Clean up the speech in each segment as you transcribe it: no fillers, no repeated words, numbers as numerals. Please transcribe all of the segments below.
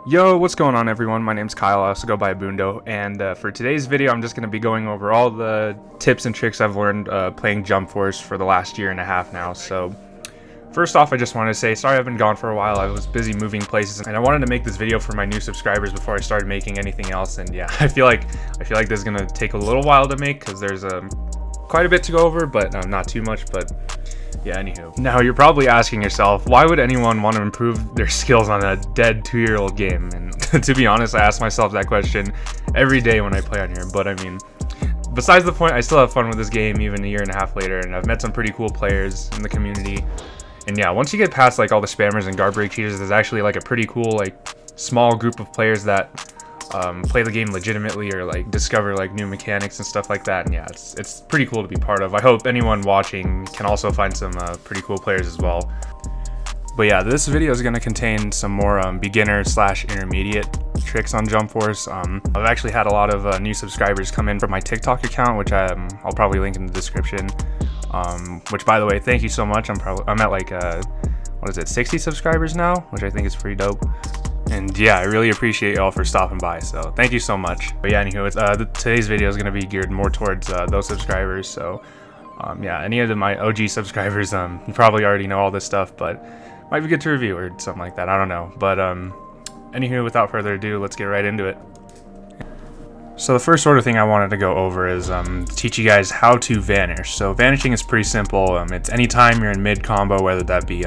Yo, what's going on everyone? My name's Kyle, I also go by Abundo, and for today's video I'm just going to be going over all the tips and tricks I've learned playing Jump Force for the last year and a half now. So first off, I just wanted to say sorry I've been gone for a while. I was busy moving places and I wanted to make this video for my new subscribers before I started making anything else, and yeah, I feel like this is going to take a little while to make because there's quite a bit to go over, but not too much. But yeah, anywho. Now you're probably asking yourself, why would anyone want to improve their skills on a dead 2-year-old game? And to be honest, I ask myself that question every day when I play on here. But I mean, besides the point, I still have fun with this game even a year and a half later, and I've met some pretty cool players in the community. And yeah, once you get past like all the spammers and guard break cheaters, there's actually like a pretty cool like small group of players that play the game legitimately or like discover like new mechanics and stuff like that. And yeah, it's pretty cool to be part of. I hope anyone watching can also find some pretty cool players as well. But yeah, this video is going to contain some more beginner / intermediate tricks on Jump Force. I've actually had a lot of new subscribers come in from my TikTok account, which I'll probably link in the description. Which, by the way, thank you so much. I'm at like 60 subscribers now, which I think is pretty dope. And yeah, I really appreciate y'all for stopping by, so thank you so much. But yeah, anywho, today's video is going to be geared more towards those subscribers. So yeah, any of my OG subscribers, you probably already know all this stuff, but might be good to review or something like that. I don't know. But anywho, without further ado, let's get right into it. So the first sort of thing I wanted to go over is teach you guys how to vanish. So vanishing is pretty simple. It's anytime you're in mid combo, whether that be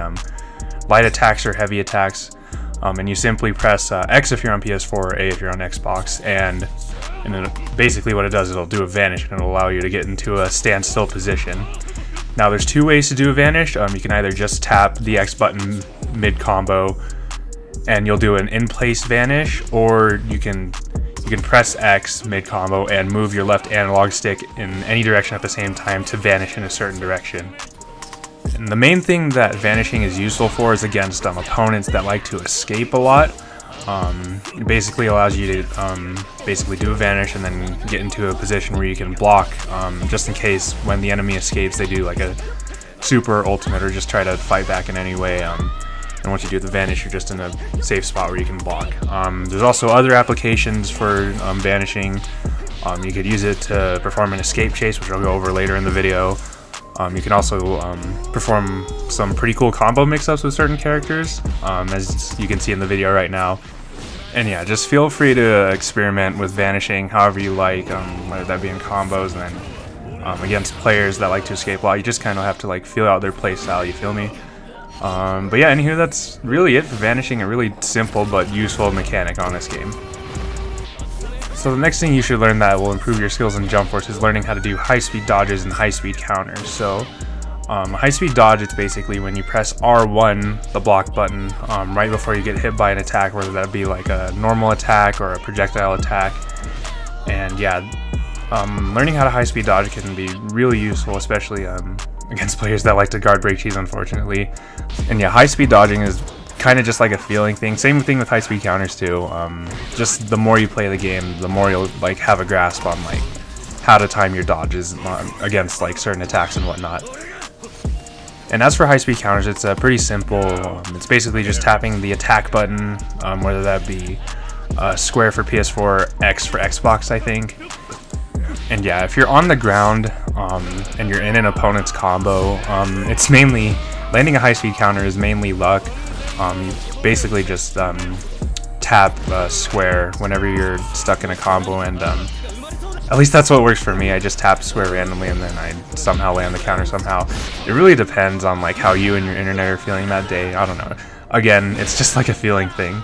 light attacks or heavy attacks. And you simply press X if you're on PS4 or A if you're on Xbox, and then basically what it does is it'll do a vanish and it'll allow you to get into a standstill position. Now there's two ways to do a vanish. You can either just tap the X button mid combo and you'll do an in-place vanish, or you can press X mid combo and move your left analog stick in any direction at the same time to vanish in a certain direction. And the main thing that vanishing is useful for is against opponents that like to escape a lot. It basically allows you to basically do a vanish and then get into a position where you can block, just in case when the enemy escapes they do like a super ultimate or just try to fight back in any way. And once you do the vanish, you're just in a safe spot where you can block. There's also other applications for vanishing. You could use it to perform an escape chase, which I'll go over later in the video. You can also perform some pretty cool combo mix-ups with certain characters, as you can see in the video right now. And yeah, just feel free to experiment with vanishing however you like, whether that be in combos and then against players that like to escape a lot. You just kind of have to like feel out their playstyle, you feel me? But yeah, anywho, that's really it for vanishing, a really simple but useful mechanic on this game. So the next thing you should learn that will improve your skills in Jump Force is learning how to do high-speed dodges and high-speed counters. So high-speed dodge, it's basically when you press R1, the block button, right before you get hit by an attack, whether that be like a normal attack or a projectile attack. And yeah, learning how to high-speed dodge can be really useful, especially against players that like to guard break cheese, unfortunately. And yeah, high-speed dodging is kind of just like a feeling thing. Same thing with high speed counters too. Just the more you play the game, the more you'll like have a grasp on like how to time your dodges against like certain attacks and whatnot. And as for high speed counters, it's pretty simple. It's basically just tapping the attack button, whether that be square for PS4, X for Xbox, I think. And yeah, if you're on the ground and you're in an opponent's combo, it's mainly landing a high speed counter is mainly luck. You basically just tap square whenever you're stuck in a combo, and at least that's what works for me. I just tap square randomly and then I somehow land the counter somehow. It really depends on like how you and your internet are feeling that day. I don't know. Again, it's just like a feeling thing.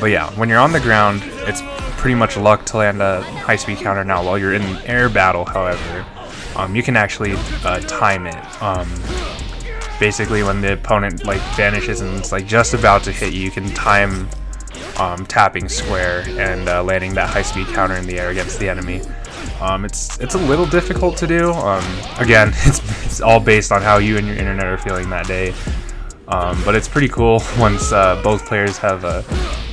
But yeah, when you're on the ground, it's pretty much luck to land a high speed counter. Now while you're in an air battle, however, you can actually time it. Basically, when the opponent like vanishes and it's like just about to hit you, you can time tapping square and landing that high-speed counter in the air against the enemy. It's a little difficult to do. Again, it's all based on how you and your internet are feeling that day. But it's pretty cool once both players have a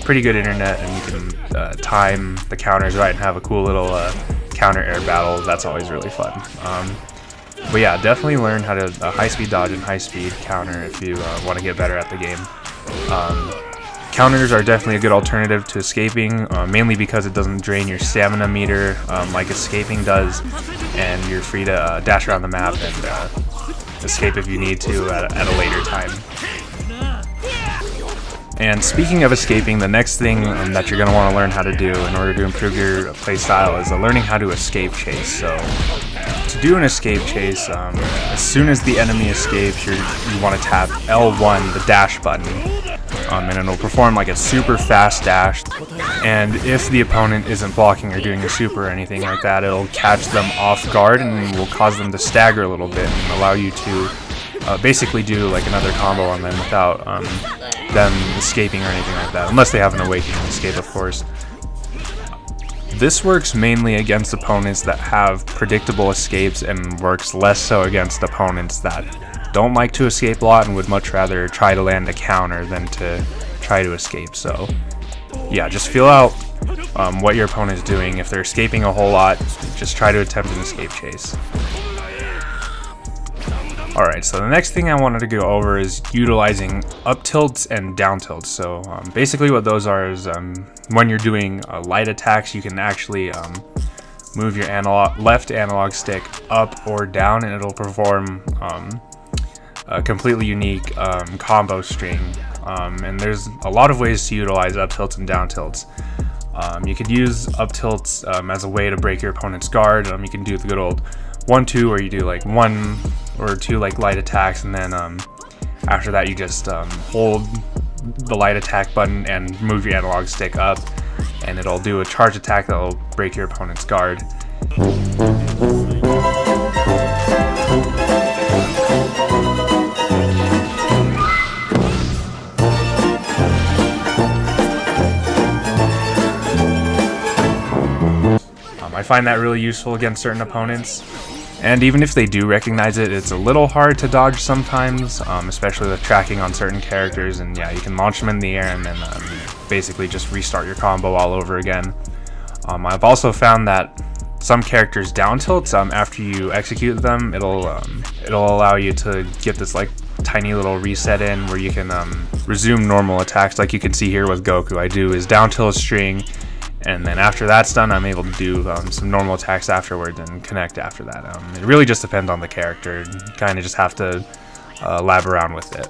pretty good internet and you can time the counters right and have a cool little counter air battle. That's always really fun. But yeah, definitely learn how to high-speed dodge and high-speed counter if you want to get better at the game. Counters are definitely a good alternative to escaping, mainly because it doesn't drain your stamina meter like escaping does, and you're free to dash around the map and escape if you need to at a later time. And speaking of escaping, the next thing that you're going to want to learn how to do in order to improve your playstyle is learning how to escape chase. So to do an escape chase, as soon as the enemy escapes, you want to tap L1, the dash button, and it'll perform like a super fast dash. And if the opponent isn't blocking or doing a super or anything like that, it'll catch them off guard and will cause them to stagger a little bit and allow you to basically do like another combo on them without them escaping or anything like that, unless they have an awakening escape, of course. This works mainly against opponents that have predictable escapes and works less so against opponents that don't like to escape a lot and would much rather try to land a counter than to try to escape. So yeah, just feel out what your opponent's doing. If they're escaping a whole lot, just try to attempt an escape chase. Alright, so the next thing I wanted to go over is utilizing up tilts and down tilts. So basically what those are is when you're doing light attacks, you can actually move your left analog stick up or down, and it'll perform a completely unique combo string. And there's a lot of ways to utilize up tilts and down tilts. You could use up tilts as a way to break your opponent's guard. You can do the good old 1-2 where you do like 1 or 2 like light attacks, and then after that you just hold the light attack button and move your analog stick up, and it'll do a charge attack that will break your opponent's guard. I find that really useful against certain opponents. And even if they do recognize it, it's a little hard to dodge sometimes, especially with tracking on certain characters. And yeah, you can launch them in the air and then basically just restart your combo all over again. I've also found that some characters down tilts, after you execute them, it'll allow you to get this like tiny little reset in where you can resume normal attacks. Like you can see here with Goku, I do his down tilt string, and then after that's done, I'm able to do some normal attacks afterwards and connect after that. It really just depends on the character. You kind of just have to lab around with it.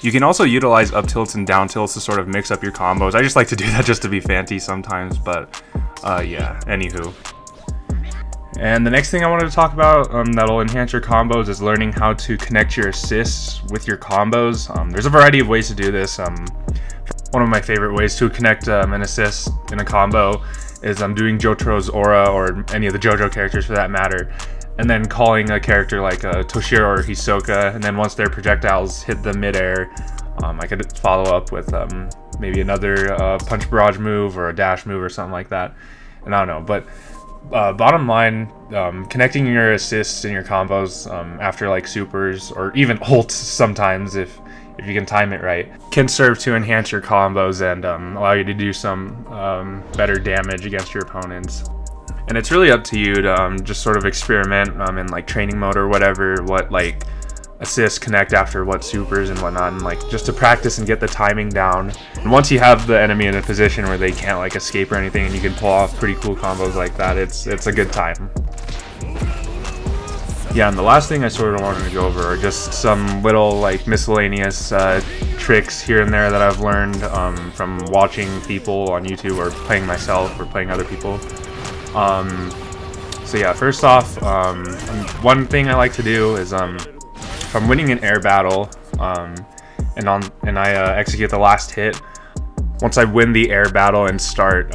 You can also utilize up tilts and down tilts to sort of mix up your combos. I just like to do that just to be fancy sometimes, but yeah, anywho. And the next thing I wanted to talk about that'll enhance your combos is learning how to connect your assists with your combos. There's a variety of ways to do this. One of my favorite ways to connect an assist in a combo is doing Jotaro's aura, or any of the JoJo characters for that matter, and then calling a character like Toshiro or Hisoka, and then once their projectiles hit the midair, I could follow up with maybe another punch barrage move or a dash move or something like that. And I don't know, but bottom line, connecting your assists in your combos after like supers or even ults sometimes, if you can time it right, can serve to enhance your combos and allow you to do some better damage against your opponents. And it's really up to you to just sort of experiment in like training mode or whatever, what like assists connect after what supers and whatnot, and like just to practice and get the timing down. And once you have the enemy in a position where they can't like escape or anything, and you can pull off pretty cool combos like that, it's a good time. Yeah, and the last thing I sort of wanted to go over are just some little like miscellaneous tricks here and there that I've learned from watching people on YouTube or playing myself or playing other people. So yeah, first off, one thing I like to do is if I'm winning an air battle and I execute the last hit, once I win the air battle and start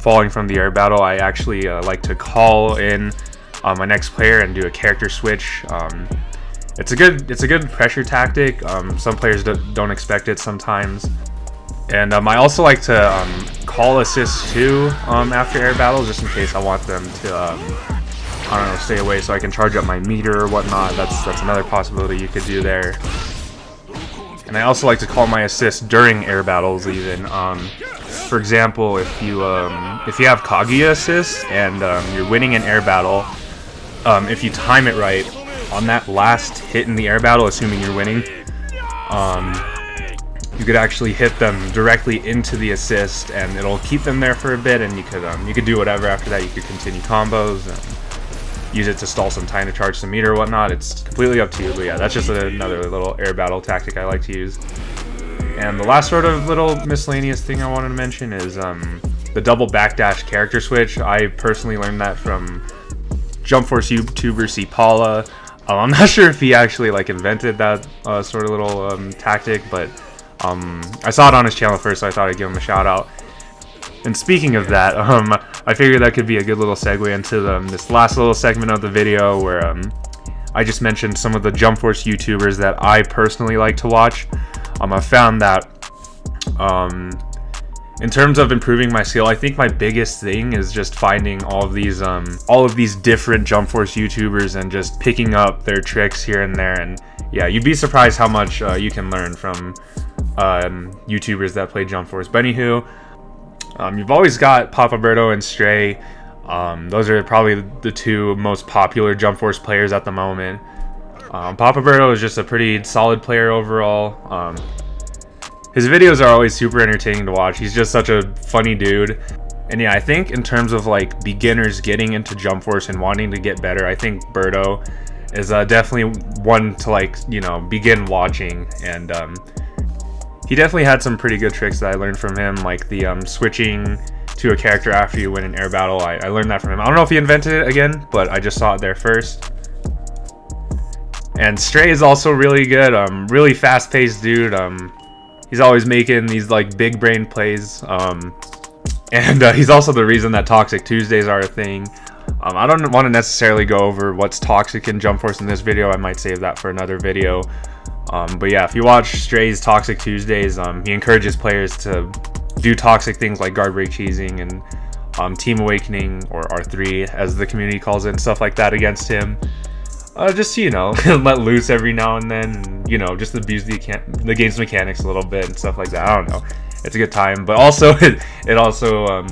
falling from the air battle, I actually like to call in my next player and do a character switch. It's a good pressure tactic. Some players don't expect it sometimes. And I also like to call assists too after air battles, just in case I want them to I don't know, stay away so I can charge up my meter or whatnot. That's another possibility you could do there. And I also like to call my assists during air battles even. For example, if you have Kaguya assists and you're winning an air battle, if you time it right on that last hit in the air battle, assuming you're winning, you could actually hit them directly into the assist, and it'll keep them there for a bit, and you could do whatever after that. You could continue combos and use it to stall some time to charge some meter or whatnot. It's completely up to you, but yeah, that's just another little air battle tactic I like to use. And the last sort of little miscellaneous thing I wanted to mention is the double backdash character switch. I personally learned that from Jump Force YouTuber Cpala. I'm not sure if he actually like invented that sort of little tactic, but I saw it on his channel first, so I thought I'd give him a shout out. And speaking of that, I figured that could be a good little segue into this last little segment of the video where I just mentioned some of the Jump Force YouTubers that I personally like to watch. I found that in terms of improving my skill, I think my biggest thing is just finding all of these different Jump Force YouTubers and just picking up their tricks here and there. And yeah, you'd be surprised how much you can learn from YouTubers that play Jump Force. But anywho, you've always got Papaberto and Stray. Those are probably the two most popular Jump Force players at the moment. Papaberto is just a pretty solid player overall. His videos are always super entertaining to watch. He's just such a funny dude. And yeah, I think in terms of like beginners getting into Jump Force and wanting to get better, I think Berto is definitely one to like, you know, begin watching. And he definitely had some pretty good tricks that I learned from him, like the switching to a character after you win an air battle. I learned that from him. I don't know if he invented it again, but I just saw it there first. And Stray is also really good. Really fast-paced dude. He's always making these like big brain plays, and he's also the reason that Toxic Tuesdays are a thing. I don't want to necessarily go over what's toxic in Jump Force in this video. I might save that for another video. But yeah, if you watch Stray's Toxic Tuesdays, he encourages players to do toxic things like guard break cheesing and Team Awakening, or R3 as the community calls it, and stuff like that against him. Just, you know, let loose every now and then, and, you know, just abuse the game's mechanics a little bit and stuff like that. I don't know. It's a good time, but also it also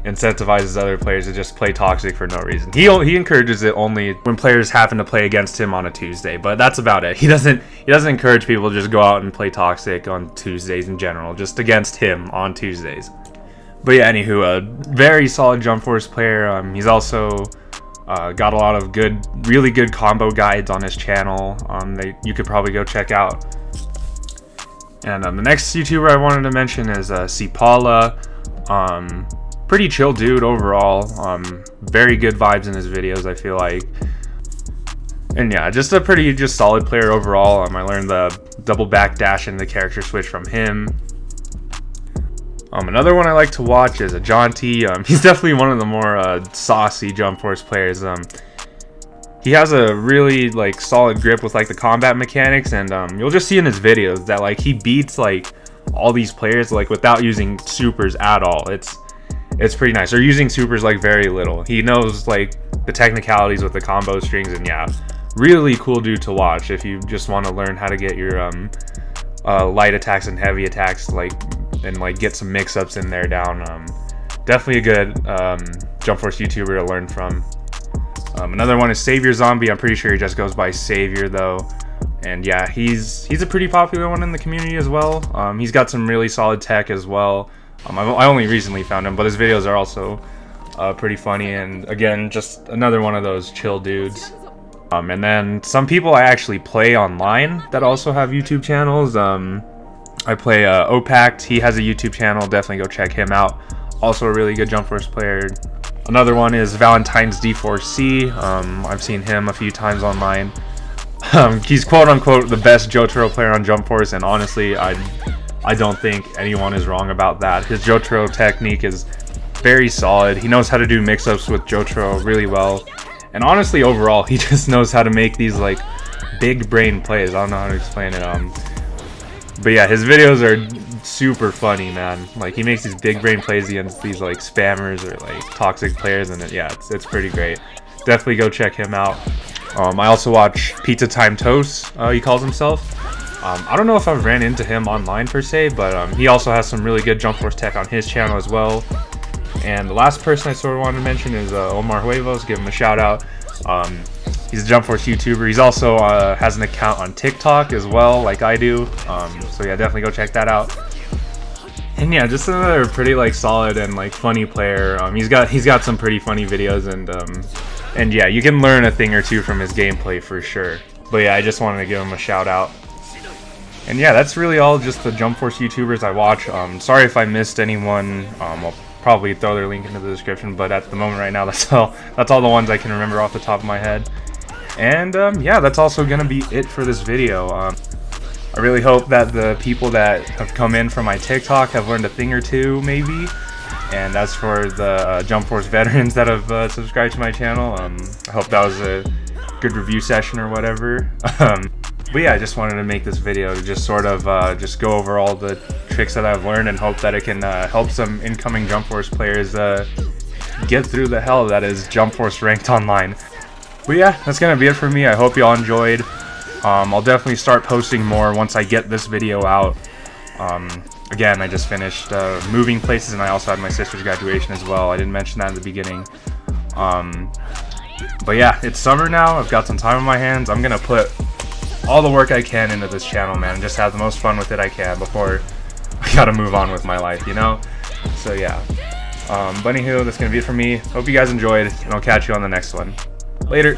incentivizes other players to just play toxic for no reason. He encourages it only when players happen to play against him on a Tuesday, but that's about it. He doesn't encourage people to just go out and play toxic on Tuesdays in general, just against him on Tuesdays. But yeah, anywho, a very solid Jump Force player. He's also got a lot of really good combo guides on his channel that you could probably go check out. And the next YouTuber I wanted to mention is Cpala. Pretty chill dude overall. Very good vibes in his videos, I feel like. And yeah, just a pretty solid player overall. I learned the double backdash and the character switch from him. Another one I like to watch is Ajhanti. He's definitely one of the more saucy Jump Force players. He has a really like solid grip with like the combat mechanics, and you'll just see in his videos that like he beats like all these players like without using supers at all. It's pretty nice. Or using supers like very little. He knows like the technicalities with the combo strings, and yeah, really cool dude to watch if you just want to learn how to get your light attacks and heavy attacks and get some mix-ups in there down. Definitely a good Jump Force YouTuber to learn from. Another one is Saviorzombie. I'm pretty sure he just goes by Savior though, and yeah, he's a pretty popular one in the community as well. He's got some really solid tech as well. I only recently found him, but his videos are also pretty funny, and again, just another one of those chill dudes. And then some people I actually play online that also have YouTube channels. I play Opact. He has a YouTube channel. Definitely go check him out. Also a really good Jump Force player. Another one is Valentine's D4C. I've seen him a few times online. He's quote-unquote the best Jotaro player on Jump Force, and honestly, I don't think anyone is wrong about that. His Jotaro technique is very solid. He knows how to do mix-ups with Jotaro really well. And honestly, overall, he just knows how to make these like big brain plays. I don't know how to explain it. But yeah, his videos are super funny, man. Like, he makes these big brain plays against these like spammers or like toxic players, and it's pretty great. Definitely go check him out. I also watch Pizza Time Toast, he calls himself. I don't know if I've ran into him online per se, but he also has some really good Jump Force tech on his channel as well. And the last person I sort of wanted to mention is Omar Huevos. Give him a shout out. He's a Jump Force YouTuber. He's also has an account on TikTok as well, like I do. So yeah, definitely go check that out. And yeah, just another pretty like solid and like funny player. He's got some pretty funny videos, and yeah, you can learn a thing or two from his gameplay for sure. But yeah, I just wanted to give him a shout out. And yeah, that's really all just the Jump Force YouTubers I watch. Sorry if I missed anyone. I'll probably throw their link into the description, but at the moment right now, that's all the ones I can remember off the top of my head. And yeah, that's also gonna be it for this video. I really hope that the people that have come in from my TikTok have learned a thing or two, maybe. And as for the Jump Force veterans that have subscribed to my channel, I hope that was a good review session or whatever. But yeah, I just wanted to make this video to just sort of just go over all the tricks that I've learned and hope that it can help some incoming Jump Force players get through the hell that is Jump Force ranked online. But yeah, that's gonna be it for me. I hope you all enjoyed. I'll definitely start posting more once I get this video out. Again, I just finished moving places, and I also had my sister's graduation as well. I didn't mention that in the beginning. But yeah, it's summer now. I've got some time on my hands. I'm gonna put all the work I can into this channel, man, and just have the most fun with it I can before I gotta move on with my life, you know? So yeah. But anywho, that's gonna be it for me. Hope you guys enjoyed, and I'll catch you on the next one. Later.